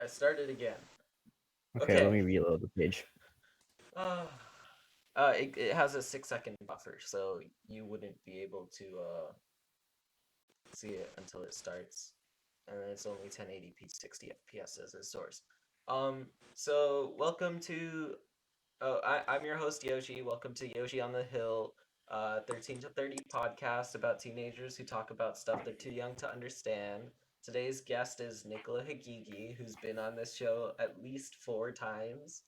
I started again. Okay, let Okay. me reload the page. Uh, it has a 6 second buffer, so you wouldn't be able to see it until it starts. And it's only 1080p 60 FPS as a source. So welcome to I'm your host Yoshi. Welcome to Yoshi on the Hill, 13 to 30 podcast about teenagers who talk about stuff they're too young to understand. Today's guest is Nicola Hagigi, who's been on this show at least 4 times.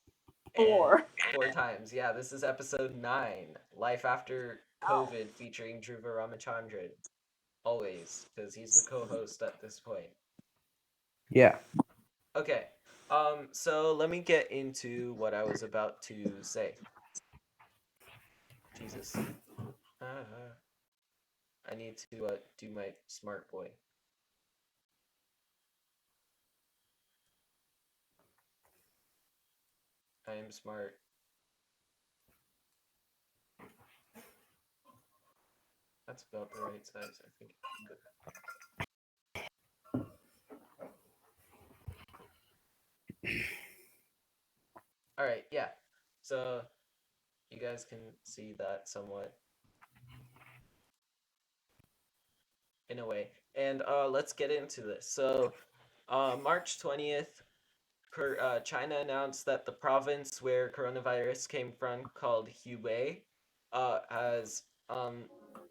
And Four. 4 times, yeah, this is episode 9, Life After Oh. COVID, featuring Dhruva Ramachandran. Always, because he's the co-host at this point. Yeah. Okay, so let me get into what I was about to say. Jesus. I need to do my smart boy. I am smart. That's about the right size, I think. Good. All right, yeah. So you guys can see that somewhat in a way. And let's get into this. So, March 20th, China announced that the province where coronavirus came from, called Hubei, has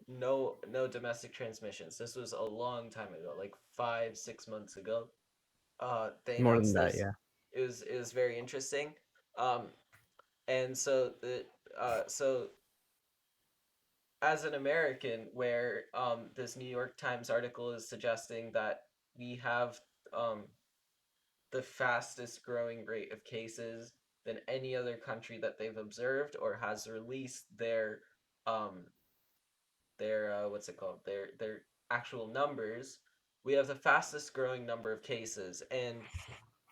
no domestic transmissions. This was a long time ago, like 5 6 months ago. They More than announced that, this. yeah. It was very interesting. Um, and so as an American, where this New York Times article is suggesting that we have um, the fastest growing rate of cases than any other country that they've observed or has released um, their what's it called, their actual numbers. We have the fastest growing number of cases, and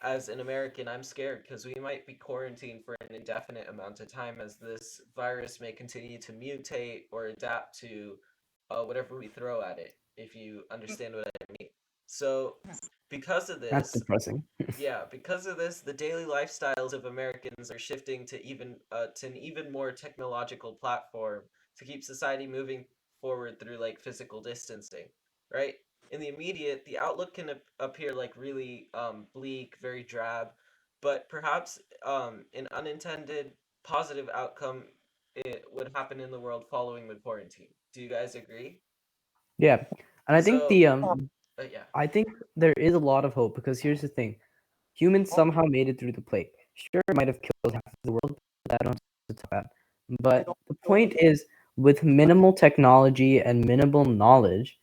as an American, I'm scared because we might be quarantined for an indefinite amount of time as this virus may continue to mutate or adapt to whatever we throw at it, if you understand what I mean. So, because of That's this, depressing. yeah, because of this, the daily lifestyles of Americans are shifting to an even more technological platform to keep society moving forward through like physical distancing, right? In the immediate, the outlook can appear like really bleak, very drab, but perhaps an unintended positive outcome it would happen in the world following the quarantine. Do you guys agree? Yeah. And I think So, yeah. I think there is a lot of hope because here's the thing. Humans somehow made it through the plague. Sure, it might have killed half of the world, but I don't talk about. But the point is, with minimal technology and minimal knowledge,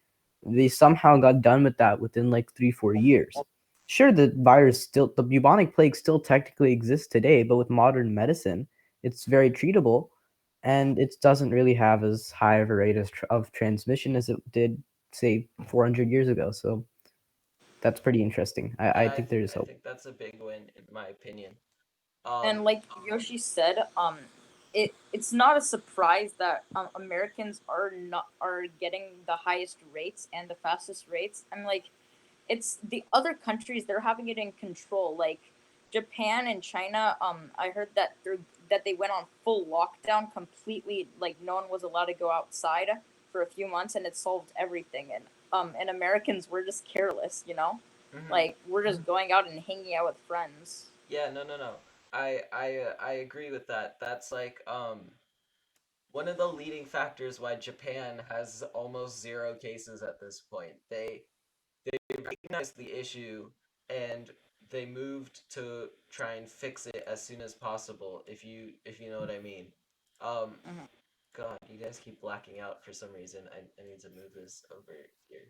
they somehow got done with that within like 3 4 years. Sure, the bubonic plague still technically exists today, but with modern medicine, it's very treatable, and it doesn't really have as high of a rate of transmission as it did, say, 400 years ago. So that's pretty interesting. I Yeah, think there is I hope. think that's a big win in my opinion. And like Yoshi said, it's not a surprise that Americans are getting the highest rates and the fastest rates. I'm like, it's the other countries, they're having it in control. Like Japan and China. I heard that they went on full lockdown completely. Like no one was allowed to go outside for a few months, and it solved everything. And Americans were just careless, you know. Mhm. Like we're just going out and hanging out with friends. Yeah, no, no, no. I agree with that. That's like one of the leading factors why Japan has almost zero cases at this point. They recognized the issue and they moved to try and fix it as soon as possible. If you know what I mean. Um, Mhm. God, you guys keep blacking out for some reason. I need to move this over here.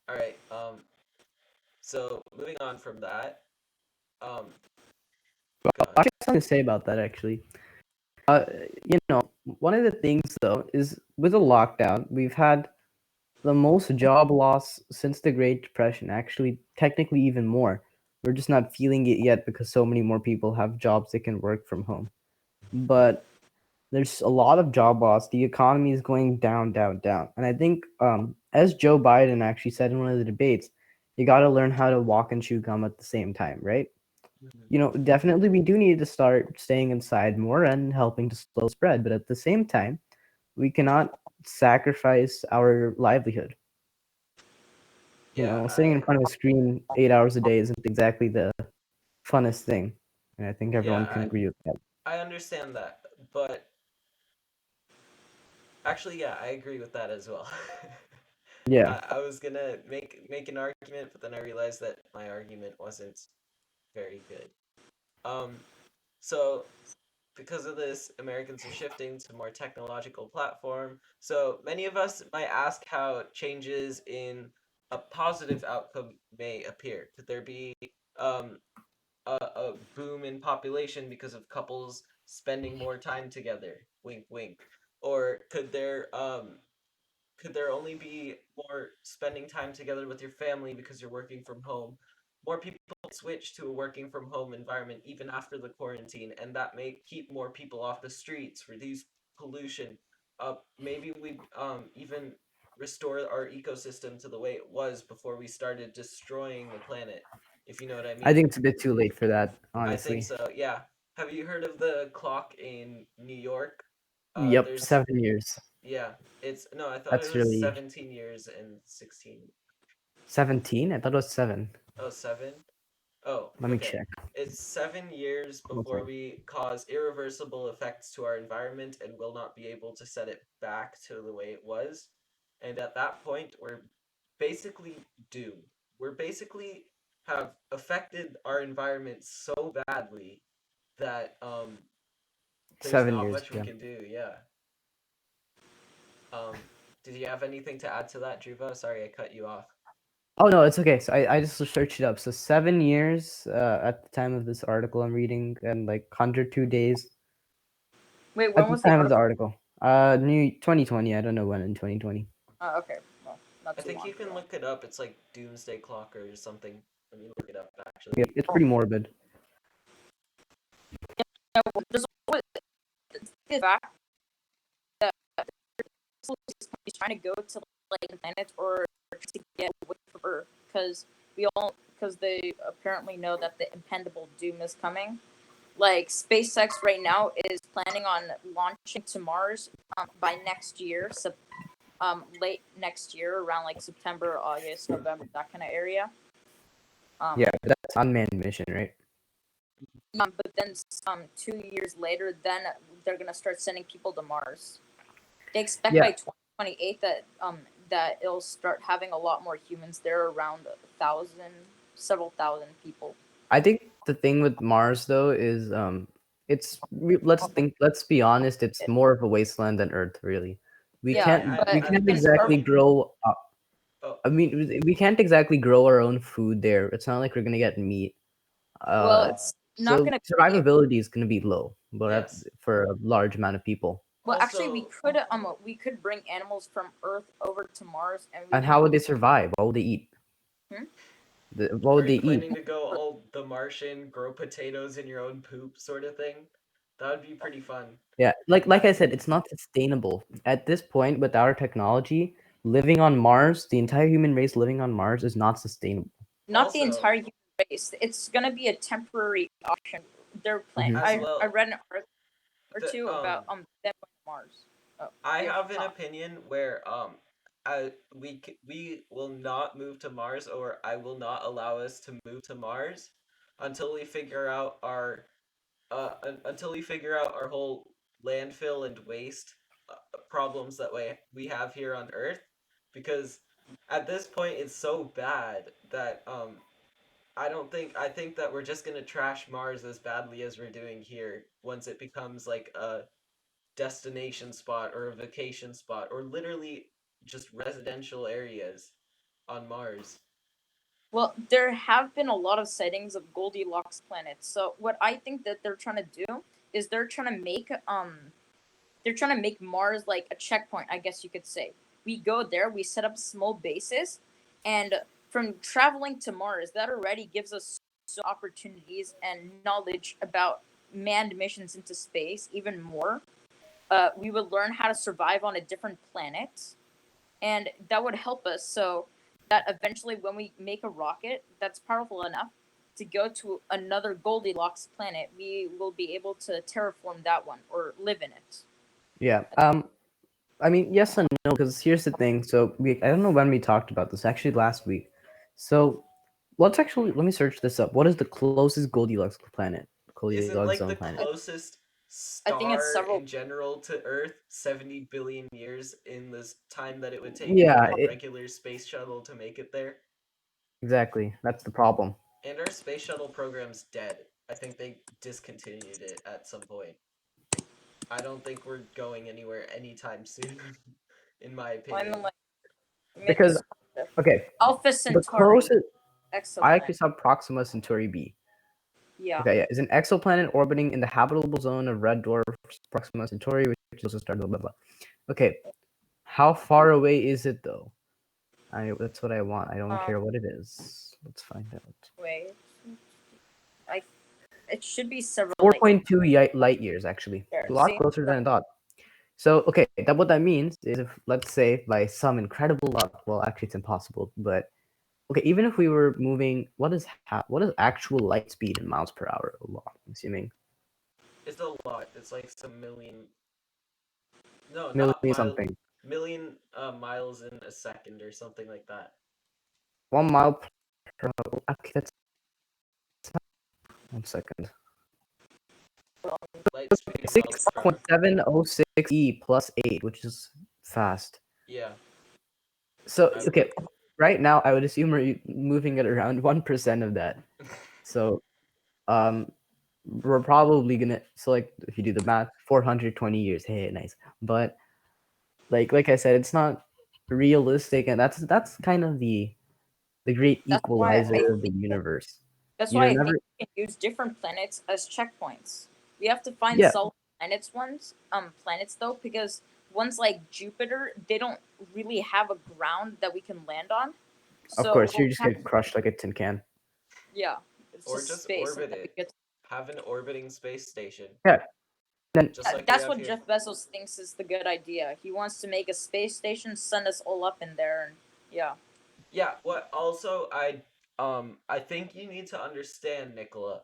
All right. So moving on from that. Um, God. I have something to say about that actually. Uh, you know, one of the things though is with the lockdown, we've had the most job loss since the Great Depression. Actually, technically even more. We're just not feeling it yet because so many more people have jobs that can work from home. But there's a lot of job loss. The economy is going down, down, down. And I think, as Joe Biden actually said in one of the debates, you got to learn how to walk and chew gum at the same time, right? Mhm. Definitely we do need to start staying inside more and helping to slow spread, but at the same time, we cannot sacrifice our livelihood. Yeah, Sitting in front of a screen 8 hours a day isn't exactly the funnest thing, and I think yeah, everyone can agree with that. I understand that, but actually, yeah, I agree with that as well. Yeah, I was gonna make an argument, but then I realized that my argument wasn't very good. Um, so because of this, Americans are shifting to more technological platform. So many of us might ask how changes in a positive outcome may appear. Could there be um, a boom in population because of couples spending more time together? Wink, wink. Or could there only be more spending time together with your family because you're working from home? More people switch to a working from home environment even after the quarantine, and that may keep more people off the streets, reduce pollution. Maybe we even restore our ecosystem to the way it was before we started destroying the planet, if you know what I I mean. think it's a bit too late for that, I think honestly. so, yeah. Have you heard of the clock in New York? Yep, There's 7 years. yeah, it's no, I thought it That's was really 17 years and 16. 17. I thought it was 7. Oh, seven? Oh, Let me okay. check. It's 7 years One before second. we cause irreversible effects to our environment and will not be able to set it back to the way it was. And at that point, we're basically doomed. We're basically have affected our environment so badly that there's Seven not years. much we Yeah. can do. Yeah. Um, did you have anything to add to that, Druva? Sorry, I cut you off. Oh no, it's okay. So I just searched it up. So 7 years at the time of this article I'm reading, and like 102 days Wait, at when the was the time of the article? article. New 2020. I don't know when in 2020. Okay, well, not I too think long you ago. can look it up. It's like Doomsday Clock or something. Let me look it up Yeah, actually. it's pretty morbid. Yeah, well, there's always the fact that he's trying to go to like planets or to get away from Earth because they apparently know that the impendable doom is coming. Like SpaceX right now is planning on launching to Mars by next year, late next year, around like September, August, November, that kind of area. Um, Yeah, that's unmanned mission, right? but then 2 years later, then they're gonna start sending people to Mars. They expect Yeah, by 2028 that it'll start having a lot more humans there, around 1,000, several thousand people. I think the thing with Mars though is let's be honest, it's more of a wasteland than Earth, really. We Yeah, can't I but we I can't think it's exactly probably grow. oh I mean, we can't exactly grow our own food there. It's not like we're gonna get meat. well, Uh, it's not so gonna be. survivability is gonna be low, but yes. for a large amount of people. Well, actually, Also, we could bring animals from Earth over to Mars, and we And can. how would they survive? What would they eat? Hmm? What are would you they eat? planning to go all the Martian, grow potatoes in your own poop sort of thing? That would be pretty fun. Yeah, like I I said, it's not sustainable at this point with our technology. Living on Mars, the entire human race living on Mars is not sustainable. Not the also entire human race. It's gonna be a temporary option. They're plan. Mhm. as I well read an article or the two about them going to Mars. Oh, I yeah, have an Tom. opinion where we will not move to Mars, or I will not allow us to move to Mars until we figure out our until we figure out our whole landfill and waste problems that we have here on Earth, because at this point it's so bad that I think that we're just gonna trash Mars as badly as we're doing here once it becomes like a destination spot or a vacation spot or literally just residential areas on Mars. Well, there have been a lot of sightings of Goldilocks planets. So what I think that they're trying to do is they're trying to make Mars like a checkpoint, I guess you could say. We go there, we set up small bases, and from traveling to Mars, that already gives us so opportunities and knowledge about manned missions into space even more. We would learn how to survive on a different planet, and that would help us so that eventually when we make a rocket that's powerful enough, to go to another Goldilocks planet, we will be able to terraform that one or live in it. Yeah. I mean, yes and no, because here's the thing. So I don't know when we talked about this. Actually, last week. So let me search this up. What is the closest Goldilocks planet? Isn't Goldilocks like zone the planet. closest I think it's star several. in general to Earth 70 billion years in this time that it would take Yeah, a regular space shuttle to make it there? exactly. That's the problem. And our space shuttle program's dead. I think they discontinued it at some point. I don't think we're going anywhere anytime soon, in my I mean, opinion. like maybe Because sort of. okay, Alpha the Centauri closest I exoplanet. actually saw Proxima Centauri B. Yeah. Okay, yeah, is an exoplanet orbiting in the habitable zone of red dwarf Proxima Centauri, which is also started blah blah blah. Okay, how far away is it though? That's what I want. I don't Um. care what it is. Let's find out. Wait. I. It should be several light years. 4.2 light years, actually. There. A lot See. closer than I thought. So, okay, what that means is if, let's say, by some incredible luck, well, actually, it's impossible, but okay, even if we were moving, what is actual light speed in miles per hour? A lot, I'm assuming. It's a lot. It's like some million. No, not Million mile. something. Million miles in a second or something like that. 1 mile per hour. Okay, that's 1 second. Light speed in miles per hour. 6.706 E plus 8, which is fast. Yeah, So, I okay, would. right now, I would assume we're moving at around 1% of that. So, um, we're probably gonna, so like, if you do the math, 420 years. Hey, nice. But, like I said, it's not realistic, and that's kind of the great That's why I equalizer of the think. universe. That's why You're I think never, we can use different planets as checkpoints. We have to find yeah, solid planets though, because ones like Jupiter, they don't really have a ground that we can land on. of So course, we'll you just have, get crushed like a tin can. yeah, it's Or just just space, and orbit then we it. get. Have an orbiting space station, Yeah, then, just like we That's have what here. Jeff Bezos thinks is the good idea. He wants to make a space station, send us all up in there, and yeah. Yeah. What also I think you need to understand, Nicola.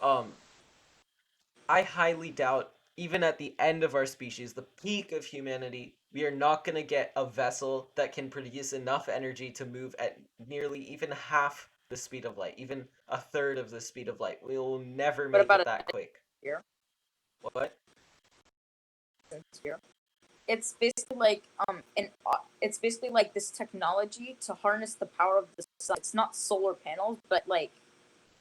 Um, I highly doubt, even at the end of our species, the peak of humanity, we are not going to get a vessel that can produce enough energy to move at nearly even half the speed of light, even a third of the speed of light. We will never What make about it a that quick. here? What? Here. It's basically like it's basically like this technology to harness the power of the sun. It's not solar panels, but like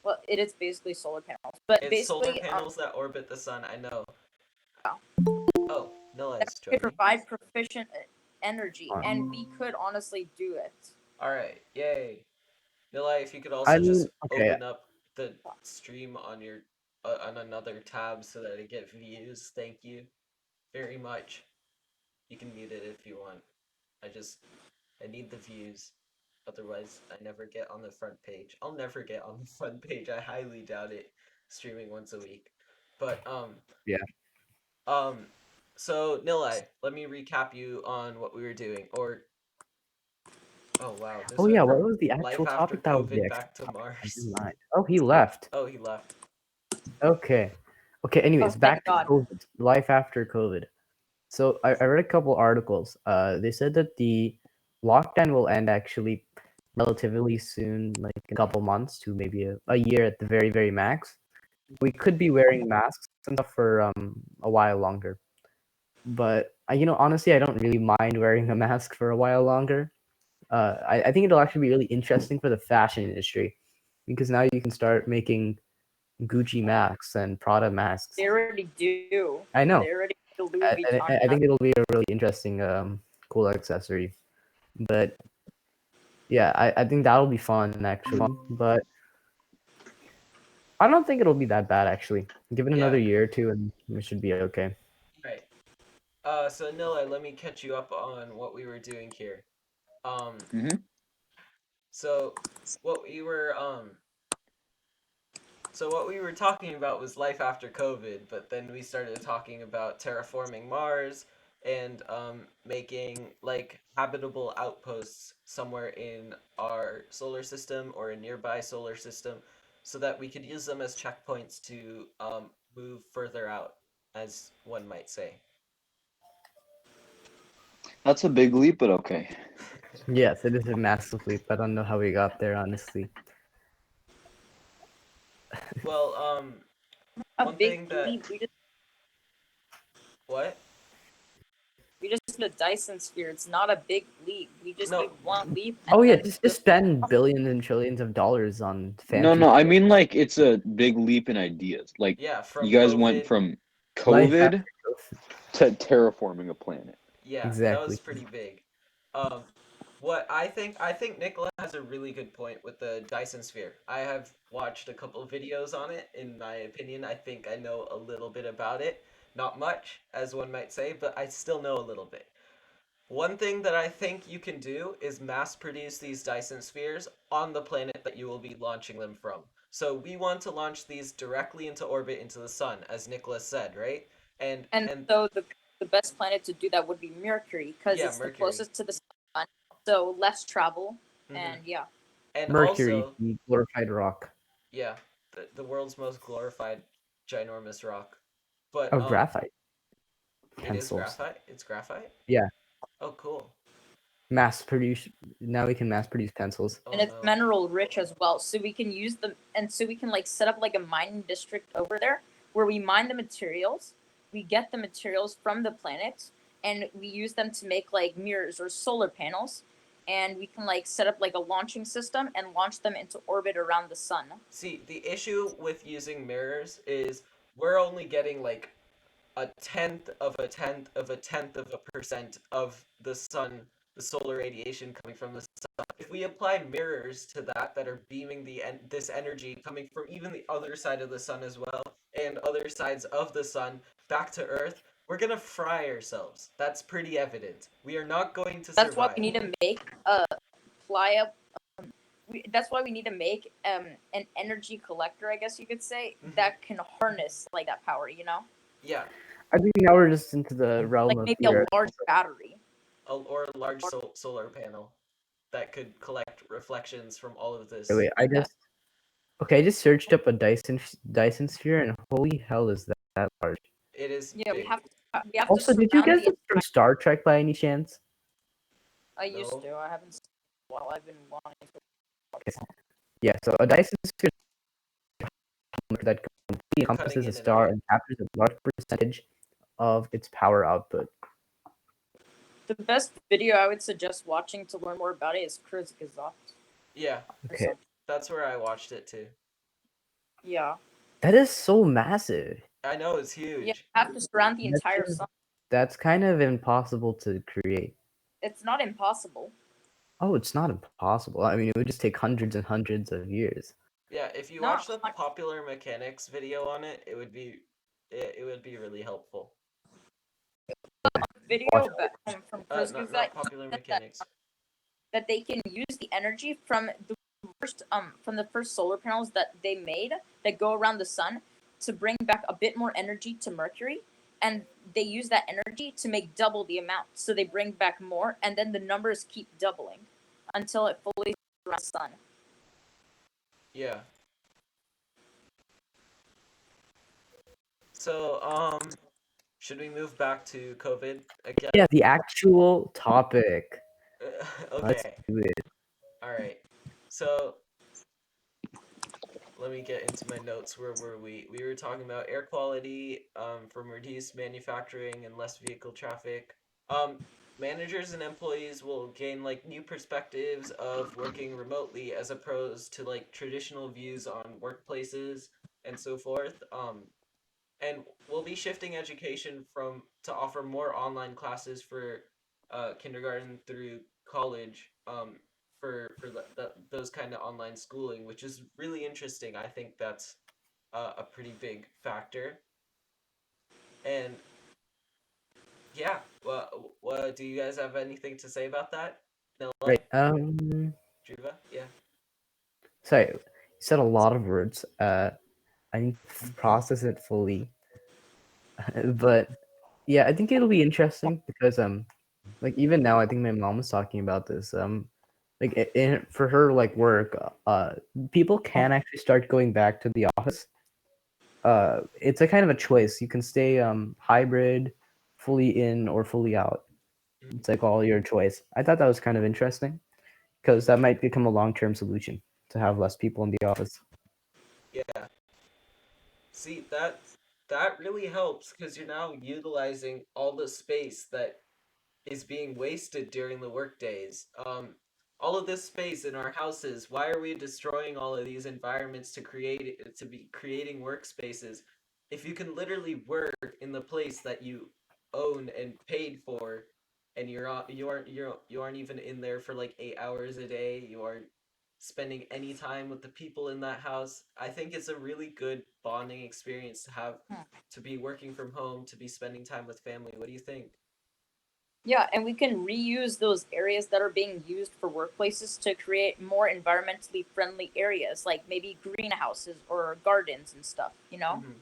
well, it is basically solar panels. But It's solar basically, panels that orbit the sun, I know. yeah, Oh, that Nilla's could joining. provide proficient energy, and we could honestly do it. Alright, yay. Nilla, if you could I also mean, just okay, open up the stream on your on another tab so that I get views. Thank you very much. You can mute it if you want. I just I need the views. Otherwise, I never get on the front page. I'll never get on the front page. I highly doubt it. Streaming once a week. But yeah. um so Nilai, let me recap you on what we were doing. Or oh wow, Oh there's a yeah, what was the life actual after topic? That was the COVID actual back to topic. I Mars. didn't mind. Oh, he left. Oh, he left. Okay. Okay, Oh, anyways, thank back to God. COVID. Life after COVID. So I read a couple articles. They said that the lockdown will end actually relatively soon, like a couple months to maybe a year at the very, very max. We could be wearing masks and stuff for a while longer. But honestly, I don't really mind wearing a mask for a while longer. I think it'll actually be really interesting for the fashion industry because now you can start making Gucci masks and Prada masks. They already do. I know. They already do the Louis And Vuitton I mask. think it'll be a really interesting, cool accessory. But yeah, I think that'll be fun actually. But I don't think it'll be that bad actually. Give it Yeah, another year or two, and we should be okay. right. So Nilla, let me catch you up on what we were doing here. Um, Mm-hmm. so what we were what we were talking about was life after COVID, but then we started talking about terraforming Mars and making like habitable outposts somewhere in our solar system or a nearby solar system. so that we could use them as checkpoints to move further out, as one might say. That's a big leap, but okay. Yes, it is a massive leap. I don't know how we got there, honestly. Well, A one big thing that leap. what? We just need a Dyson sphere. It's not a big leap. We just No, need one leap, and Oh yeah, then just spend billions and trillions of dollars on No, fancy no, I mean like it's a big leap in ideas. Like yeah, you from guys went COVID. from life COVID after COVID. to terraforming a planet. Yeah, that Exactly. was pretty big. Um, what I think Nicola has a really good point with the Dyson sphere. I have watched a couple videos on it. In my opinion, I think I know a little bit about it. Not much, as one might say, but I still know a little bit. One thing that I think you can do is mass produce these Dyson spheres on the planet that you will be launching them from. So we want to launch these directly into orbit into the sun, as Nicholas said, right? And and and so the best planet to do that would be Mercury because yeah, it's the Mercury. closest to the sun, so less travel, Hmm. and yeah. And Mercury, also, the glorified rock yeah, the world's most glorified ginormous rock. But of graphite it is pencils. graphite. It's graphite. Yeah, Oh, cool. mass produce. Now we can mass produce pencils. And Oh it's no. mineral rich as well, so we can use them, and so we can like set up like a mining district over there where we mine the materials, we get the materials from the planet, and we use them to make like mirrors or solar panels, and we can like set up like a launching system and launch them into orbit around the sun. See, the issue with using mirrors is we're only getting like a tenth of a tenth of a tenth of a percent of the sun, the solar radiation coming from the sun. If we apply mirrors to that are beaming this energy coming from even the other side of the sun as well, and other sides of the sun back to Earth, we're gonna fry ourselves. That's pretty evident. We are not going to That's why we survive. need to make a playa. That's why we need to make an energy collector, I guess you could say, Hmm. that can harness like that power. You know, Yeah, I think now we're just into the realm like of maybe a theoretical. large battery. or a large solar panel that could collect reflections from all of Wait, this. wait, I Yeah, just okay. I just searched up a Dyson sphere, and holy hell, is that large? It is yeah. We big. have to. We have to Also, did you surround guys the this from entire. Star Trek by any chance? I used No. to. I haven't. Well, I've been wanting to. Okay. Yeah, so a Dyson sphere that completely You're cutting encompasses a in and star out. and captures a large percentage of its power output. The best video I would suggest watching to learn more about it is Kurzgesagt Yeah, or Okay, something. that's where I watched it too. Yeah. that is so massive. I know it's Yeah. You huge. have to surround the That's entire sun. that's kind of impossible to create. It's not impossible. Oh, it's not impossible. I mean, it would just take hundreds and hundreds of years. Yeah, if you watch Not the popular mechanics video on it, it would be really helpful. Watch video, but from Not Kurzgesagt, he popular said mechanics. that they can use the energy from the first solar panels that they made that go around the sun to bring back a bit more energy to Mercury, and they use that energy to make double the amount. So they bring back more, and then the numbers keep doubling until it fully surrounds the sun. Yeah. So, should we move back to COVID again? Yeah, the actual topic. Let's Okay. do it. All right. So, let me get into my notes. Where were we? We were talking about air quality from reduced manufacturing and less vehicle traffic. Um, Managers and employees will gain like new perspectives of working remotely as opposed to like traditional views on workplaces and so forth. And we'll be shifting education from to offer more online classes for kindergarten through college for those kind of online schooling, which is really interesting. I think that's a pretty big factor. And yeah, do you guys have anything to say about that? Nilla, Right. Druva? Yeah. Sorry, you said a lot of words. I need to process it fully. But yeah, I think it'll be interesting because like even now, I think my mom was talking about this. like for her like work, people can actually start going back to the office. It's a kind of a choice. You can stay hybrid, fully in or fully out. Mhm. It's like all your choice. I thought that was kind of interesting because that might become a long-term solution to have less people in the office. Yeah. See, that really helps because you're now utilizing all the space that is being wasted during the work days. All of this space in our houses, why are we destroying all of these environments to be creating workspaces if you can literally work in the place that you own and paid for, and you aren't even in there for like 8 hours a day. You aren't spending any time with the people in that house. I think it's a really good bonding experience to have, to be working from home, to be spending time with family. What do you think? Yeah, and we can reuse those areas that are being used for workplaces to create more environmentally friendly areas, like maybe greenhouses or gardens and stuff, Mm-hmm. Nilay,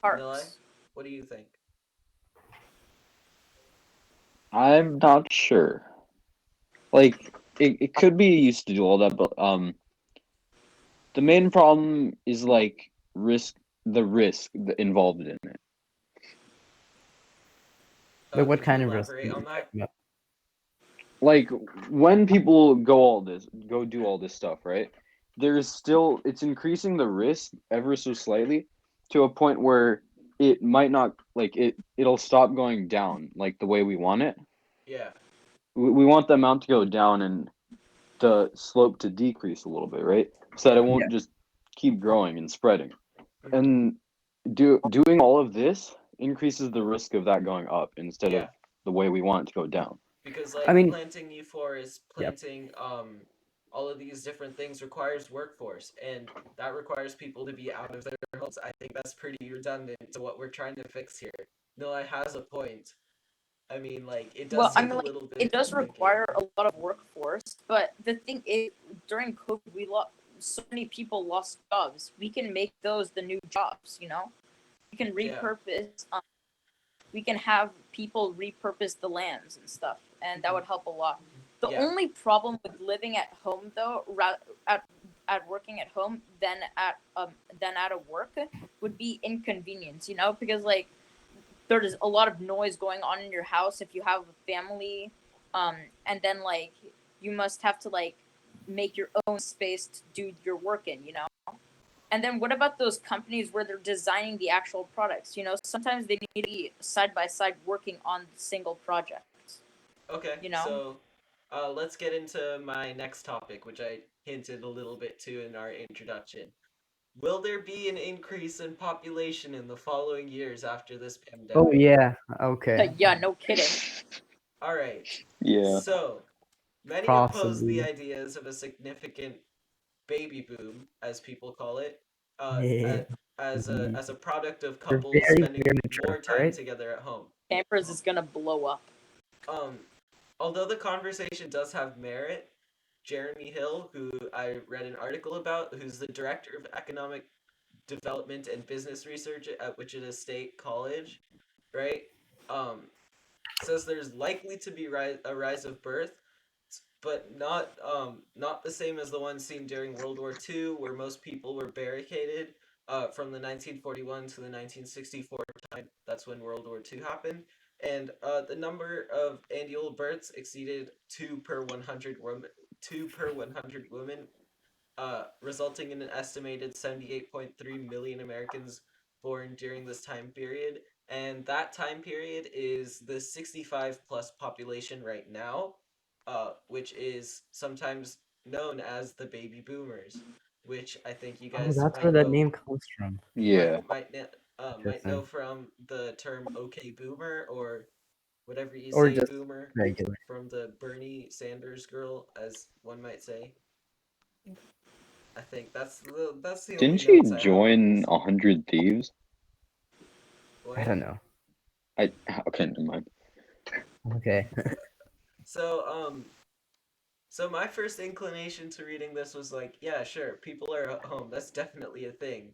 parks. what do you think? I'm not sure. Like it could be used to do all that, but the main problem is like the risk involved in it. Like what Could you kind of risk are elaborate you on that? talking about? Like when people go do all this stuff, right? There's still it's increasing the risk ever so slightly to a point where it might not it'll stop going down like the way we want it. Yeah. We want the amount to go down and the slope to decrease a little bit, right? So that it Yeah. Yeah. won't just keep growing and spreading. Mm-hmm. And doing all of this increases the risk of that going up instead Yeah. of the way we want it to go down. Because I like mean, planting new forests, yep. planting all of these different things requires workforce, and that requires people to be out of their homes. I think that's pretty redundant to what we're trying to fix here. Nilay has a point. I mean, like, it Well, does I take mean, a like, little it bit of does thinking. require a lot of workforce, but the thing is, during COVID, we lost so many people lost jobs. We can make those the new jobs. We can Yeah. repurpose. We can have people repurpose the lands and stuff, and that Mm-hmm. would help a lot. The Yeah. only problem with living at home, though, at working at home than at a work, would be inconvenience. Because like there's a lot of noise going on in your house if you have a family, and then like you must have to like make your own space to do your work in. And then what about those companies where they're designing the actual products? Sometimes they need to be side by side working on single projects. Okay. You know? So, let's get into my next topic, which I hinted a little bit to in our introduction. Will there be an increase in population in the following years after this Oh pandemic? yeah. Okay. Yeah, no kidding. All right. Yeah. So, many oppose the Possibly. ideas of a significant baby boom, as people call it, uh, Yeah. a- as a product of They're couples very, spending very more mature. All time right. together at home. Campers is gonna blow up. Um, Although the conversation does have merit, Jeremy Hill, who I read an article about, who's the director of economic development and business research at Wichita State College, right? Um, says there's likely to be a rise of birth, but not the same as the one seen during World War II, where most people were barricaded. From the 1941 to the 1964 time, that's when World War II happened, and the number of annual births exceeded two per 100 women, resulting in an estimated 78.3 million Americans born during this time period. And that time period is the 65 plus population right now, which is sometimes known as the baby boomers, which I think you Oh, guys that's where that name comes from. Yeah. might know Interesting. from the term "okay boomer" or whatever you Or say just boomer, regular. from the Bernie Sanders girl, as one might say. I think that's the Didn't only she notes I have on join this. 100 Thieves? I What? don't know. I okay, never mind. Okay. So so my first inclination to reading this was like, yeah, sure, people are at home. That's definitely a thing.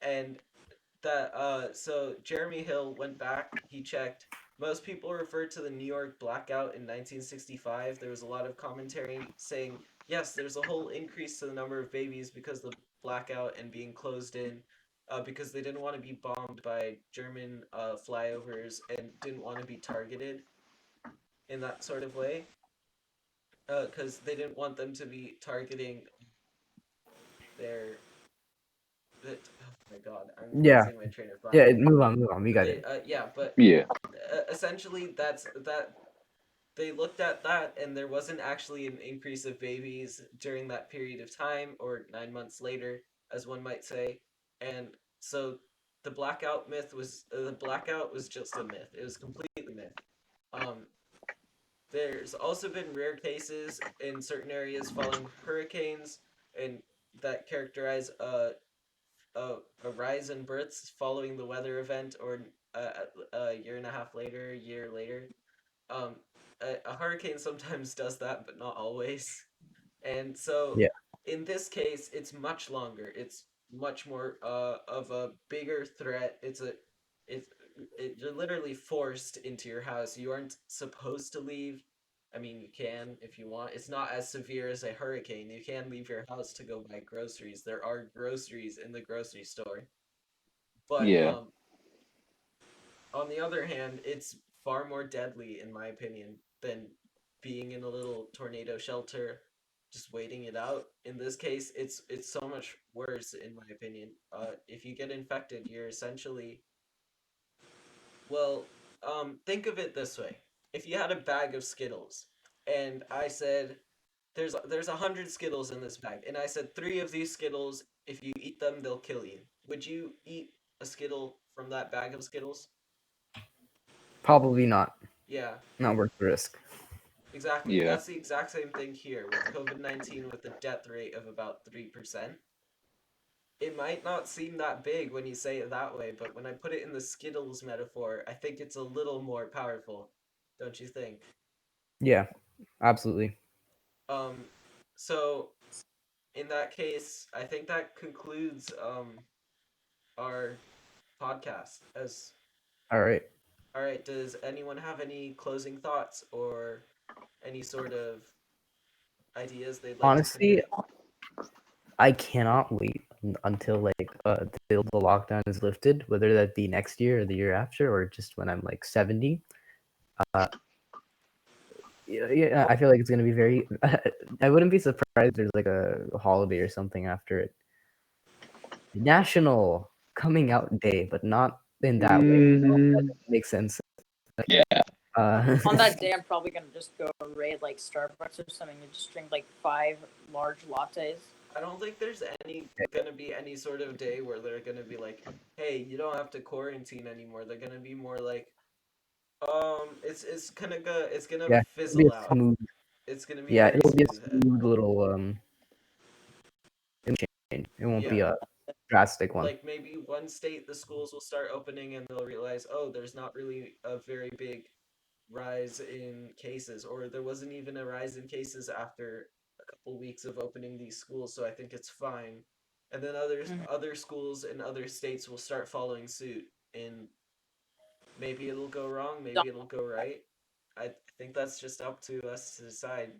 And that so Jeremy Hill went back, he checked. Most people refer to the New York blackout in 1965. There was a lot of commentary saying yes, there's a whole increase to the number of babies because of the blackout and being closed in, because they didn't want to be bombed by German flyovers and didn't want to be targeted in that sort of way, because they didn't want them to be targeting their. Oh my god, I'm Yeah, losing my train of thought yeah. here. Move on. We got They, it. yeah, but Yeah. essentially that they looked at that and there wasn't actually an increase of babies during that period of time or 9 months later, as one might say, and so the blackout was just a myth. It was completely myth. Um, there's also been rare cases in certain areas following hurricanes and that characterize a rise in births following the weather event or a year and a half later, a year later. Um, a hurricane sometimes does that, but not always. And so Yeah, in this case, it's much longer. It's much more of a bigger threat. It's you're literally forced into your house. You aren't supposed to leave. I mean, you can if you want. It's not as severe as a hurricane. You can leave your house to go buy groceries. There are groceries in the grocery store. But Yeah. on the other hand, it's far more deadly, in my opinion, than being in a little tornado shelter, just waiting it out. In this case, it's so much worse, in my opinion. If you get infected, you're essentially well. Think of it this way: if you had a bag of Skittles, and I said, "There's 100 Skittles in this bag," and I said three of these Skittles, if you eat them, they'll kill you. Would you eat a Skittle from that bag of Skittles? probably not. Yeah, Not worth the risk. exactly. Yeah. That's the exact same thing here with COVID-19 with a death rate of about 3%. It might not seem that big when you say it that way, but when I put it in the Skittles metaphor, I think it's a little more powerful. Don't you think? Yeah, absolutely. Um, so in that case, I think that concludes our podcast. As All right. all right, does anyone have any closing thoughts or any sort of ideas they'd like to Honestly, convey? I cannot wait until till the lockdown is lifted, whether that be next year or the year after, or just when I'm like 70. Uh, yeah, I feel like it's gonna be very. I wouldn't be surprised if there's like a holiday or something after it. National Coming Out Day, but not in that way. That Hmm. doesn't make sense. Yeah. On that day, I'm probably gonna just go raid like Starbucks or something and just drink like 5 large lattes. I don't think there's any gonna be any sort of day where they're gonna be like, "Hey, you don't have to quarantine anymore." They're gonna be more like, it's gonna Yeah, it'll be fizzle a out. smooth. It's gonna be Yeah, very it'll be a smooth. smooth little change. It won't Yeah, be a drastic one. like maybe one state the schools will start opening and they'll realize, oh, there's not really a very big rise in cases, or there wasn't even a rise in cases after a couple weeks of opening these schools, so I think it's fine. And then Mhm. other schools in other states will start following suit, and maybe it'll go wrong, maybe it'll go right. I think that's just up to us to decide.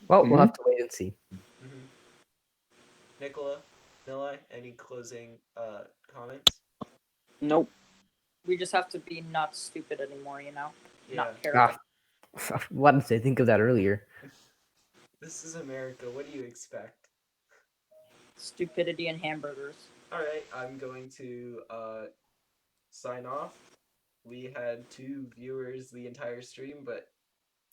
Well, we'll Hmm. have to wait and see. Mm-hmm. Nicola, Nilai, any closing comments? Nope. We just have to be not stupid anymore, you know? Yeah, Not paranoid. Ah, why didn't I think of that earlier? this is America. What do you expect? Stupidity and hamburgers. All right, I'm going to sign off. We had two viewers the entire stream, but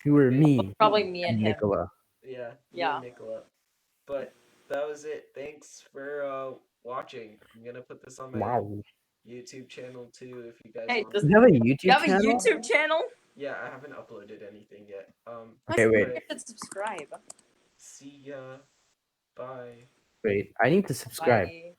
Who were maybe me Probably me and and him. Nicola? yeah, you and Yeah. Nicola. But that was it. Thanks for watching. I'm gonna put this on my Wow. YouTube channel too if you guys Hey, want does to. You have a you YouTube have a channel? YouTube channel? Yeah, I haven't uploaded anything yet. I Okay, think wait, you Alright. should subscribe. See ya. Bye. wait. I need to subscribe. Bye.